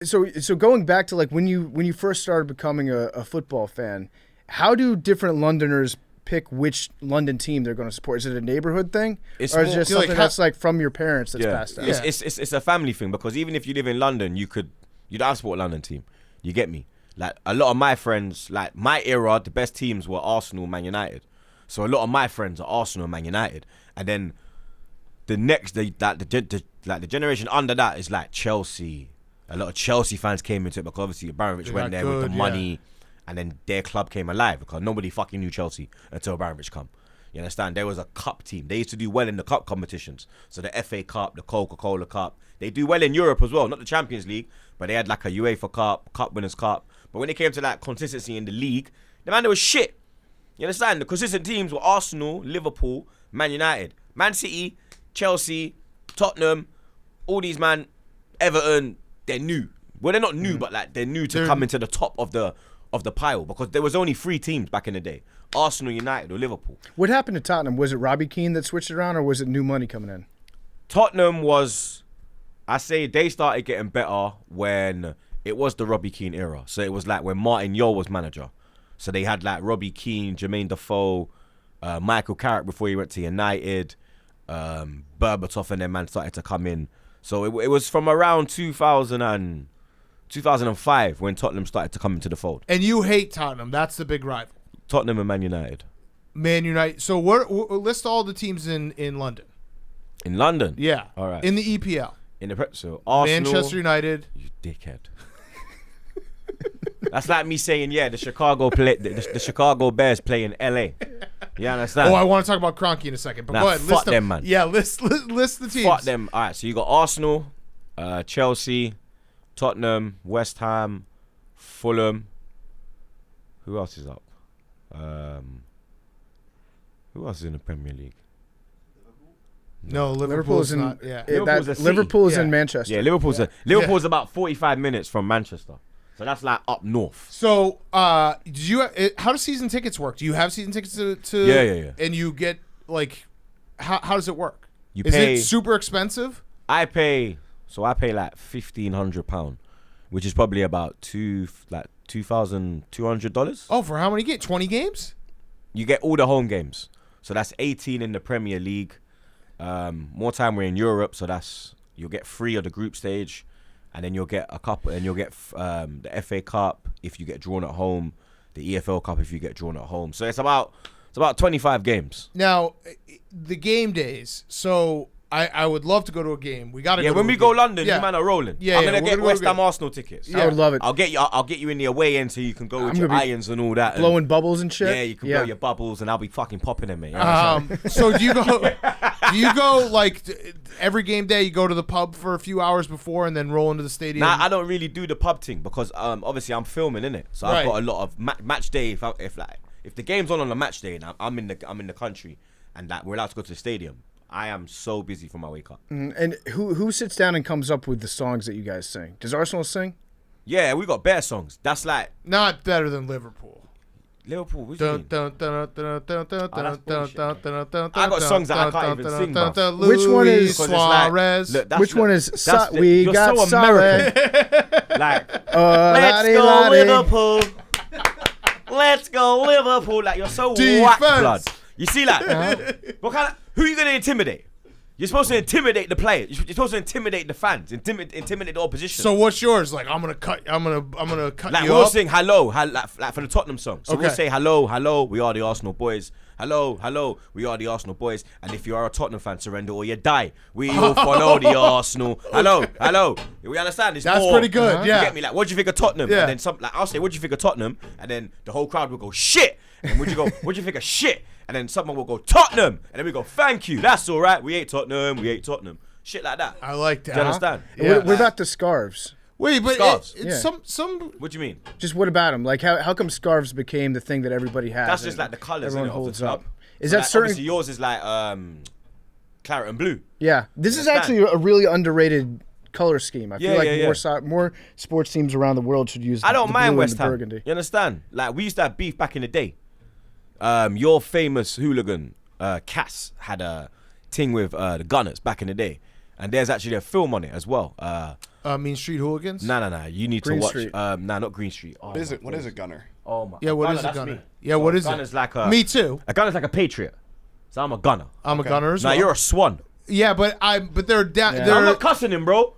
So going back to like when you first started becoming a football fan, how do different Londoners pick which London team they're going to support? Is it a neighborhood thing, or is it just something that's like from your parents that's passed down? It's a family thing, because even if you live in London, you don't have to support a London team. You get me? Like a lot of my friends, like my era, the best teams were Arsenal, Man United. So a lot of my friends are Arsenal and Man United, and then the next, the generation under that is like Chelsea. A lot of Chelsea fans came into it because obviously Abramovich went there with the money, and then their club came alive because nobody fucking knew Chelsea until Abramovich come. You understand? There was a cup team. They used to do well in the cup competitions. So the FA Cup, the Coca-Cola Cup. They do well in Europe as well, not the Champions League, but they had like a UEFA Cup, Cup Winners' Cup. But when it came to like consistency in the league, the man, they was shit. You understand? The consistent teams were Arsenal, Liverpool, Man United, Man City, Chelsea, Tottenham, all these man, Everton. They're new. Well, they're not new, but like they're new to come into the top of the pile, because there was only 3 teams back in the day: Arsenal, United, or Liverpool. What happened to Tottenham? Was it Robbie Keane that switched it around, or was it new money coming in? Tottenham was, I say, they started getting better when it was the Robbie Keane era. So it was like when Martin Jol was manager. So they had like Robbie Keane, Jermaine Defoe, Michael Carrick before he went to United, Berbatov, and then man started to come in. So it was from around 2005 when Tottenham started to come into the fold. And you hate Tottenham. That's the big rival. Tottenham and Man United. Man United. So list all the teams in London. In London? Yeah. All right. In the EPL. So Arsenal. Manchester United. You dickhead. That's like me saying, the Chicago the Chicago Bears play in LA. You understand? Oh, I want to talk about Kroenke in a second. But go ahead. Fuck them, man. Yeah, list the teams. Fuck them. All right, so you got Arsenal, Chelsea, Tottenham, West Ham, Fulham. Who else is up? Who else is in the Premier League? No, Liverpool's not. Yeah, Liverpool's in Manchester. Yeah, Liverpool's about 45 minutes from Manchester. So that's like up north. So, how do season tickets work? Do you have season tickets to? Yeah. And you get like, how does it work? Is it super expensive? I pay like £1,500, which is probably about $2,200. Oh, for how many games? 20 games? You get all the home games. So that's 18 in the Premier League. More time we're in Europe, so you'll get 3 of the group stage. And then you'll get a couple, and you'll get the FA Cup if you get drawn at home, the EFL Cup if you get drawn at home. So it's about 25 games. Now, the game days. So I would love to go to a game. We got to. Yeah, when we go London, you man are rolling. Yeah, I'm gonna get West Ham Arsenal tickets. Yeah. I would love it. I'll get you in the away end so you can go with your irons and all that, blowing bubbles and shit. Yeah, you can blow your bubbles, and I'll be fucking popping them, mate. So do you go? Do you go like every game day? You go to the pub for a few hours before and then roll into the stadium? Nah, I don't really do the pub thing because obviously I'm filming, innit? So I've got a lot of match day. If the game's on a match day and I'm in the country and we're allowed to go to the stadium, I am so busy for my wake up. And who sits down and comes up with the songs that you guys sing? Does Arsenal sing? Yeah, we got bear songs. That's like not better than Liverpool. Liverpool, what do you mean? I got songs that I can't even sing, bro. Which one is Suarez? Which one is we you're got so Suarez? Like, let's go Liverpool. Let's go Liverpool. Like, you're so whack, blood. You see, like, who are you gonna intimidate? You're supposed to intimidate the players. You're supposed to intimidate the fans, intimidate the opposition. So what's yours? Like, I'm gonna cut like, you we'll up. sing hello, like for the Tottenham song. So we'll say hello, we are the Arsenal boys. Hello, we are the Arsenal boys. And if you are a Tottenham fan, surrender or you die. We all follow the Arsenal. Hello. We understand this. That's pretty good. Yeah. You get me? Like, what do you think of Tottenham? Yeah. And then I'll say, what do you think of Tottenham? And then the whole crowd will go shit. And would you go, what do you think of shit? And then someone will go Tottenham. And then we go, thank you. That's all right. We ate Tottenham. Shit like that. I like that. Do you understand? Yeah. What about the scarves? Wait, but scarves. some. What do you mean? Just what about them? Like, how come scarves became the thing that everybody has? That's just like the colours everyone of the holds club. up. Is So that like, certain? obviously yours is like claret and blue. Yeah, this is actually a really underrated color scheme. I feel like more sports teams around the world should use. I don't mind blue West and the Ham. burgundy. You understand? Like, we used to have beef back in the day. Your famous hooligan Cass had a thing with the Gunners back in the day, and there's actually a film on it as well. Mean Street Hooligans? No. You need Green to watch. Street. Not Green Street. Oh, What is it? What is it, Gunner? Oh my. Yeah, what gunner, is a that's gunner? me. Yeah, what is it? Gunner's like a. Me too. A gunner's like a patriot. So I'm a gunner. I'm a gunner as Now well. you're a swan. Yeah, but they're down. Yeah. They're, I'm not cussing him, bro.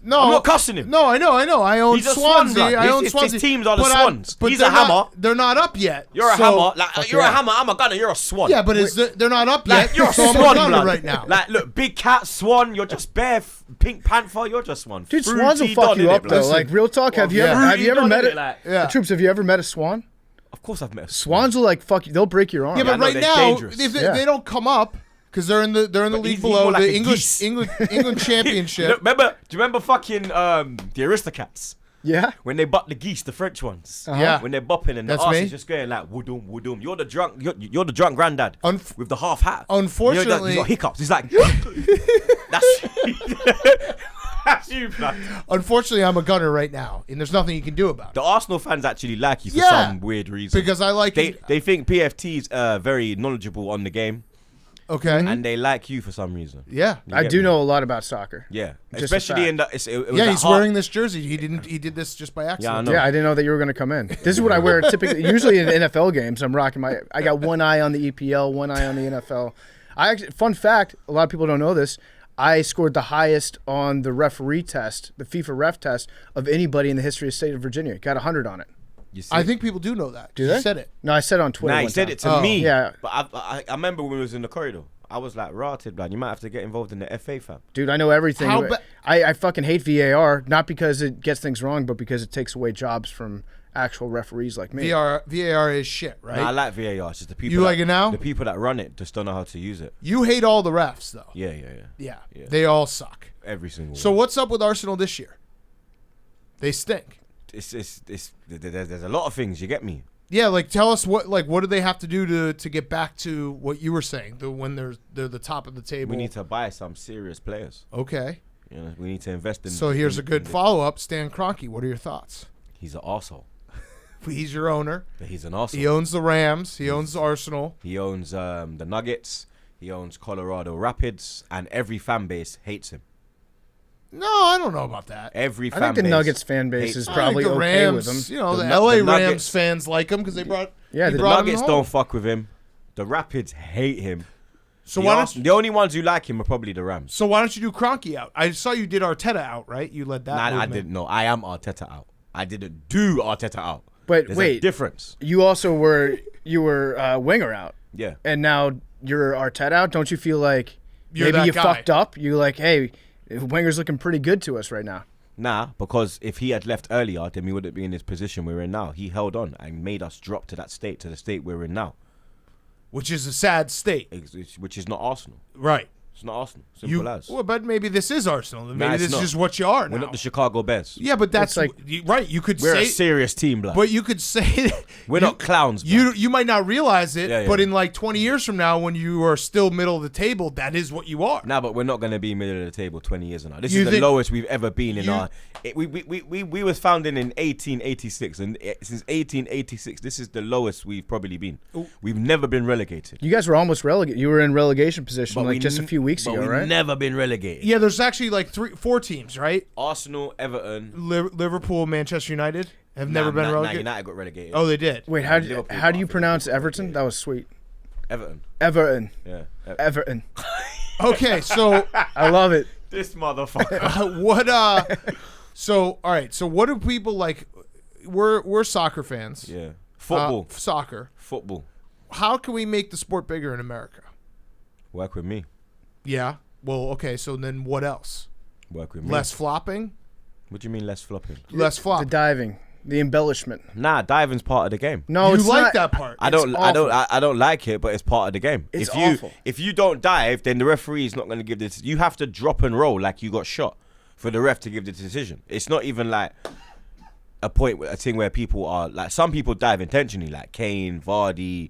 no, I'm not cussing him. No, I know. I own He's a Swansea. Swan, blood. I own His Swansea. teams are the But Swans. but He's they're a hammer. They're not up yet. You're a So- hammer. Like you're yeah. a hammer. I'm a gunner. You're a swan. Yeah, but they're not up Like yet. you're a so I'm swan, gunner blood. right now. Like look, big cat, swan. You're just bare. Pink panther. You're just one. Dude, swans will Fruity fuck Don, you innit, up blood? though. Like real talk, have you yeah. ever met it? Like, Yeah. Troops, have you ever met a swan? of course I've met a swan. Swans will like fuck you. They'll break your arm. Yeah, I but know, right they're now, dangerous. if Yeah. they don't come up because they're in the league he's below more like the a English geese. England Championship. Look, do you remember fucking the Aristocats? Yeah. When they butt the geese, the French ones. Yeah. When they're bopping and the That's arse me. is just going like woodoom, woodoom. You're the drunk. You're the drunk granddad with the half hat. Unfortunately- he's got hiccups. He's like, that's you, blood. Unfortunately, I'm a gunner right now, and there's nothing you can do about it The Arsenal fans actually like you for Yeah. some weird reason. because I like it. they think PFT's very knowledgeable on the game, Okay. and they like you for some reason. Yeah. You I get do me? know a lot about soccer. Yeah, Just a especially fact. in the. It was Yeah, that he's hard- wearing this jersey. He did this just by Yeah, I accident. know. Yeah, I didn't know that you were going to come in. This is what I wear typically. Usually in NFL games, I'm rocking I got one eye on the EPL, one eye on the NFL. Fun fact, a lot of people don't know this. I scored the highest on the referee test, the FIFA ref test, of anybody in the history of the state of Virginia. Got 100 on it. You see? I think people do know that. Do You they? said it. No, I said it on Twitter. Nah, he one said time. it to Oh. me. Yeah. But I remember when we was in the corridor. I was like, rotted, blood. You might have to get involved in the FA, fam. Dude, I know everything. How ba- I fucking hate VAR, not because it gets things wrong, but because it takes away jobs from actual referees like me. VAR is shit, right? Nah, I like VAR. It's just the people. You like it now? The people that run it just don't know how to use it. You hate all the refs, though. Yeah. Yeah. Yeah. They all suck. Every single So one. what's up with Arsenal this year? They stink. There's a lot of things. You get me? Yeah, like tell us what do they have to do to get back to what you were saying, when they're the top of the table. We need to buy some serious players. Okay. You know, we need to invest in. So here's a good in- follow-up. Stan Kroenke, what are your thoughts? He's an arsehole. He's your owner. But he's an arsehole. He owns the Rams. He owns Arsenal. He owns the Nuggets. He owns Colorado Rapids, and every fan base hates him. No, I don't know about that. Every I fan think the base Nuggets fan base hates is him. probably I think the okay Rams, with him. You know, the The LA Rams Nuggets- fans like him because they brought. Yeah, he the brought him Nuggets home. don't fuck with him. The Rapids hate him. So the, why Ars- don't the only ones who like him are probably the Rams. So why don't you do Kroenke out? I saw you did Arteta out, right? You led that. Nah, I movement. didn't know. I am Arteta out. I didn't do Arteta out. But There's wait, a difference. you also were Winger out, Yeah. and now you're Arteta out. Don't you feel like You're maybe that you guy. fucked up? You're like, hey, Wenger's looking pretty good to us right now. Nah, because if he had left earlier, then we wouldn't be in this position we're in now. He held on and made us drop to the state we're in now, Which is a sad state, which is not Arsenal. right? It's not Arsenal. Simple as. Well, but maybe this is Arsenal. Maybe it's this not. is just what you are now. We're not the Chicago Bears. Yeah, but that's It's right. You could We're say, a serious team, blood. but you could say We're not clowns, You might not realize it, Yeah, yeah. but in like 20 years from now, when you are still middle of the table, that is what you are. Nah, but we're not going to be middle of the table 20 years from now. This You is the think- lowest we've ever been in You- our... We was founded in 1886, and since 1886, this is the lowest we've probably been. We've never been relegated. You guys were almost relegated. You were in relegation position But like we just a n- few weeks but ago, we've right? never been relegated. Yeah, there's actually like 4 teams, right? Arsenal, Everton... Liverpool, Manchester United have never been relegated. United got relegated. Oh, they did. Wait, Liverpool how do you got pronounce relegated. Everton? That was sweet. Everton. Everton. Yeah. Everton. Okay, so I love it. This motherfucker. what? So all right. So what do people like? We're soccer fans. Yeah. Football. Soccer. Football. How can we make the sport bigger in America? Work with me. Yeah. Well, okay. So then what else? Work with me. Less flopping. What do you mean less flopping? Less The flop. diving, the embellishment. Nah, diving's part of the game. No, You it's like not. that part. I don't awful. I don't like it, but it's part of the game. It's if you awful. if you don't dive, then the referee is not going to give this. You have to drop and roll like you got shot for the ref to give the decision. It's not even like a thing where people are like, some people dive intentionally, like Kane, Vardy,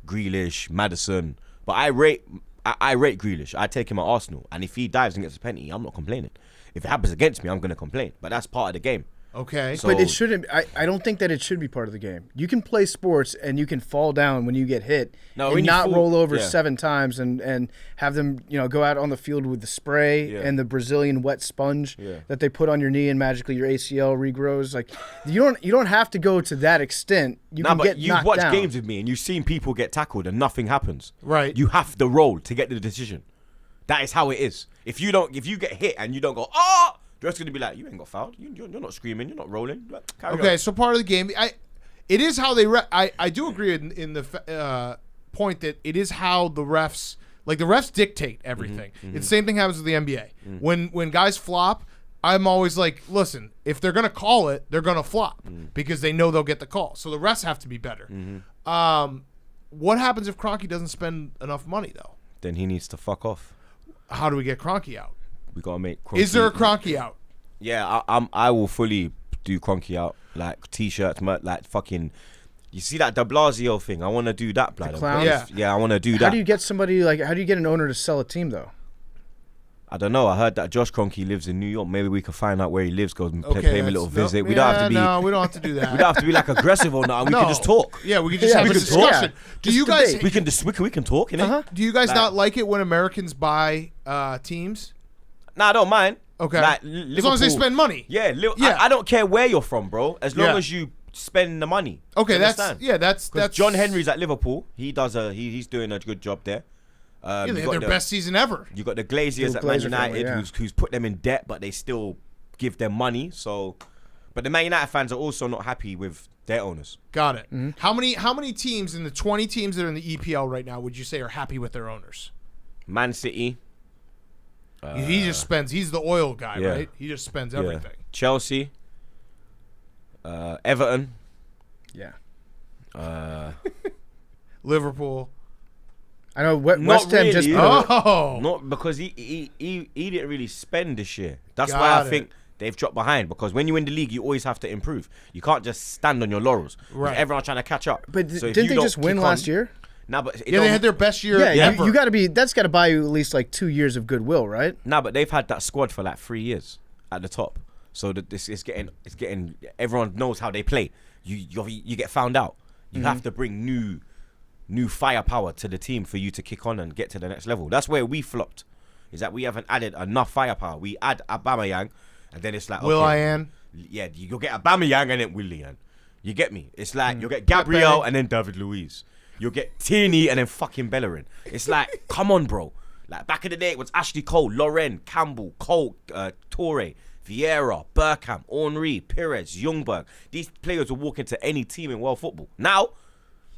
Grealish, Maddison. But I rate Grealish. I take him at Arsenal, and if he dives and gets a penalty, I'm not complaining. If it happens against me, I'm going to complain. But that's part of the game. Okay. So, But it shouldn't. I don't think that it should be part of the game. You can play sports and you can fall down when you get hit and not roll over 7 times and have them go out on the field with the spray and the Brazilian wet sponge that they put on your knee and magically your ACL regrows. Like you don't have to go to that extent. You can get knocked down. You've watched games with me and you've seen people get tackled and nothing happens. Right. You have to roll to get the decision. That is how it is. If you get hit and you don't go, oh, the rest going to be like, you ain't got fouled. You're not screaming. You're not rolling. Carry on. So part of the game, it is how they. I do agree in the point that it is how the refs, like the refs dictate everything. It's the same thing happens with the NBA. When guys flop, I'm always like, listen, if they're gonna call it, they're gonna flop because they know they'll get the call. So the refs have to be better. What happens if Kroenke doesn't spend enough money though? Then he needs to fuck off. How do we get Kroenke out? We gotta make Kroenke. Is there a Kroenke out? Yeah, I will fully do Kroenke out, like t-shirts, like fucking. You see that De Blasio thing? I want to do that, blood. Yeah, I want to do that. How do you get how do you get an owner to sell a team though? I don't know. I heard that Josh Kroenke lives in New York. Maybe we can find out where he lives. Go pay him a little visit. We don't have to be. No, we don't have to do that. We don't have to be like aggressive or not. We can just talk. Yeah, we can just have a discussion. Do you guys? We can talk. Do you guys not like it when Americans buy teams? Nah, I don't mind. Okay. Like, as long as they spend money. Yeah. I don't care where you're from, bro. As long as you spend the money. Okay, that's John Henry's at Liverpool. He's doing a good job there. They had their best season ever. You got the Glaziers at Man United, who's put them in debt, but they still give them money. So, but the Man United fans are also not happy with their owners. Got it. Mm-hmm. How many teams in the 20 teams that are in the EPL right now would you say are happy with their owners? Man City. He just spends. He's the oil guy, right? He just spends everything. Chelsea. Everton. Yeah. Liverpool. I know West Ham just. Not because he didn't really spend this year. That's why I think they've dropped behind. Because when you win the league, you always have to improve. You can't just stand on your laurels. Right. Everyone's trying to catch up. But didn't they just win last year? Nah, but they had their best year. Yeah, you got to be. That's got to buy you at least like 2 years of goodwill, right? Nah, but they've had that squad for like 3 years at the top. So that this is getting. Everyone knows how they play. You get found out. You have to bring new firepower to the team for you to kick on and get to the next level. That's where we flopped. Is that we haven't added enough firepower. We add Aubameyang, and then it's like Will.i.am. Yeah, you'll get Aubameyang and then Willian. You get me? It's like you'll get Gabriel and then David Luiz. You'll get Tierney and then fucking Bellerin. It's like, come on, bro. Like back in the day, it was Ashley Cole, Loren, Campbell, Cole, Torre, Vieira, Bergkamp, Henry, Perez, Ljungberg. These players will walk into any team in world football. Now,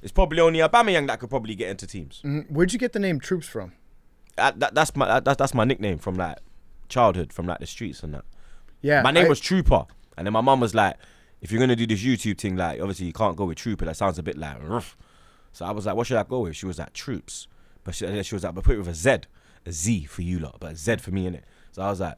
it's probably only Aubameyang that could probably get into teams. Where'd you get the name Troopz from? That's my nickname from like childhood, from like the streets and that. Yeah, my name was Trooper, and then my mum was like, "If you're gonna do this YouTube thing, like obviously you can't go with Trooper. That sounds a bit like rough." So I was like, "What should I go with?" She was like, "Troopz," but she was like, "But put it with a Z for you lot, but a Z for me innit." So I was like,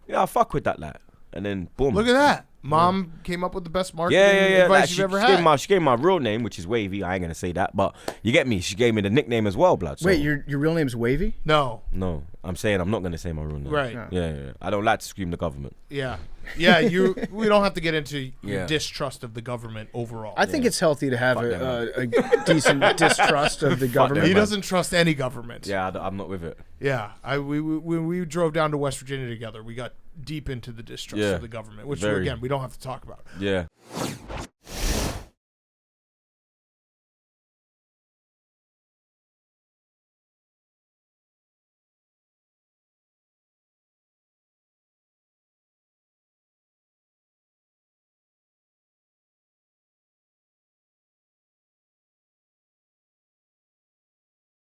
"Yeah, I'll fuck with that, like." And then boom. Look at that. Mom came up with the best marketing advice like, you've ever had. She gave me my real name, which is Wavy. I ain't gonna say that, but you get me. She gave me the nickname as well, blood. So. Wait, your real name's Wavy? No, I'm saying I'm not gonna say my real name. Right. Yeah. I don't like to scream the government. Yeah. We don't have to get into your distrust of the government overall. I think it's healthy to have a decent distrust of the government. He doesn't trust any government. Yeah, I'm not with it. Yeah, when we drove down to West Virginia together, we got deep into the distrust of the government, which again we don't have to talk about. Yeah.